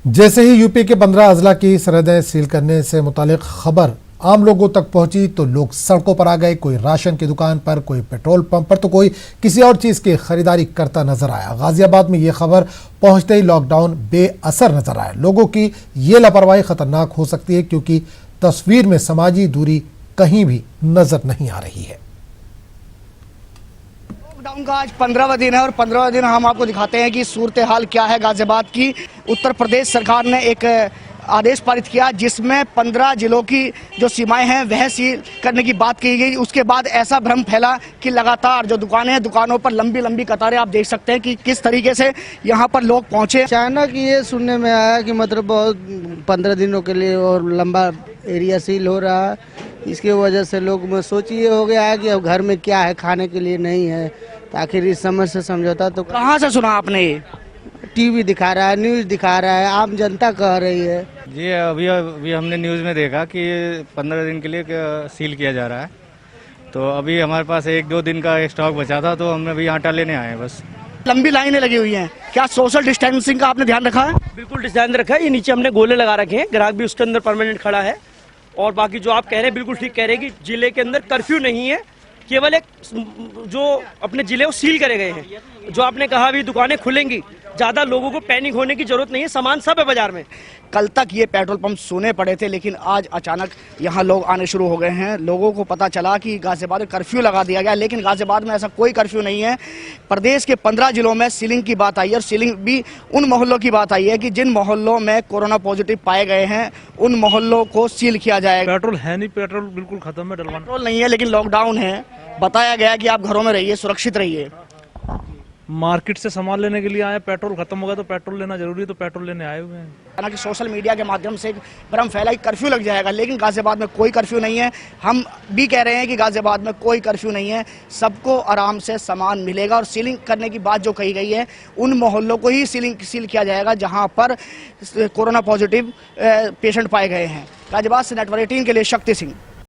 जैसे ही यूपी के 15 अजला की सरहदें सील करने से मुतालिक खबर आम लोगों तक पहुंची तो लोग सड़कों पर आ गए। कोई राशन की दुकान पर, कोई पेट्रोल पंप पर, तो कोई किसी और चीज़ की खरीदारी करता नजर आया। गाजियाबाद में ये खबर पहुंचते ही लॉकडाउन बेअसर नजर आया। लोगों की ये लापरवाही खतरनाक हो सकती है क्योंकि तस्वीर में समाजी दूरी कहीं भी नजर नहीं आ रही है। लॉकडाउन का आज 15वां दिन है और 15वां दिन हम आपको दिखाते हैं कि सूरत हाल क्या है गाजियाबाद की। उत्तर प्रदेश सरकार ने एक आदेश पारित किया जिसमें 15 जिलों की जो सीमाएं हैं वह सील करने की बात की गई। उसके बाद ऐसा भ्रम फैला कि लगातार जो दुकानें हैं, दुकानों पर लंबी लंबी कतारें आप देख सकते हैं कि किस तरीके से यहाँ पर लोग पहुंचे। अचानक ये सुनने में आया कि मतलब बहुत 15 दिनों के लिए और लंबा एरिया सील हो रहा है। इसकी वजह से लोग में सोच ये हो गया है कि अब घर में क्या है, खाने के लिए नहीं है। तो आखिर इस समझ से समझौता तो कहाँ से सुना आपने? ये टीवी दिखा रहा है, न्यूज़ दिखा रहा है, आम जनता कह रही है। जी अभी हमने न्यूज़ में देखा कि 15 दिन के लिए सील किया जा रहा है। तो अभी हमारे पास 1-2 दिन का स्टॉक बचा था तो हम अभी आटा लेने आए हैं। बस लंबी लाइनें लगी हुई हैं। क्या सोशल डिस्टेंसिंग का आपने ध्यान रखा है? बिल्कुल ध्यान रखा है। ये नीचे हमने गोले लगा रखे हैं, ग्राहक भी उसके अंदर परमानेंट खड़ा है। और बाकी जो आप कह रहे हैं बिल्कुल ठीक कह रहे हैं कि जिले के अंदर कर्फ्यू नहीं है, केवल एक जो अपने जिले को सील करे गए हैं। जो आपने कहा अभी दुकानें खुलेंगी, ज्यादा लोगों को पैनिक होने की जरूरत नहीं है, सामान सब है बाजार में। कल तक ये पेट्रोल पंप सूने पड़े थे लेकिन आज अचानक यहाँ लोग आने शुरू हो गए हैं। लोगों को पता चला कि गाजियाबाद में कर्फ्यू लगा दिया गया, लेकिन गाजियाबाद में ऐसा कोई कर्फ्यू नहीं है। प्रदेश के 15 जिलों में सीलिंग की बात आई है और सीलिंग भी उन मोहल्लों की बात आई है कि जिन मोहल्लों में कोरोना पॉजिटिव पाए गए हैं उन मोहल्लों को सील किया जाएगा। पेट्रोल है नहीं, पेट्रोल बिल्कुल खत्म है, डलवाना पेट्रोल नहीं है लेकिन लॉकडाउन है। बताया गया कि आप घरों में रहिए, सुरक्षित रहिए। मार्केट से सामान लेने के लिए आए, पेट्रोल खत्म हो गया तो पेट्रोल लेना जरूरी है, तो पेट्रोल लेने आए हुए हैं। हालांकि सोशल मीडिया के माध्यम से भ्रम फैला कि कर्फ्यू लग जाएगा, लेकिन गाजियाबाद में कोई कर्फ्यू नहीं है। हम भी कह रहे हैं कि गाजियाबाद में कोई कर्फ्यू नहीं है, सबको आराम से सामान मिलेगा। और सीलिंग करने की बात जो कही गई है उन मोहल्लों को ही सील किया जाएगा जहां पर कोरोना पॉजिटिव पेशेंट पाए गए हैं। गाजियाबाद से नेटवर्क 18 के लिए शक्ति सिंह।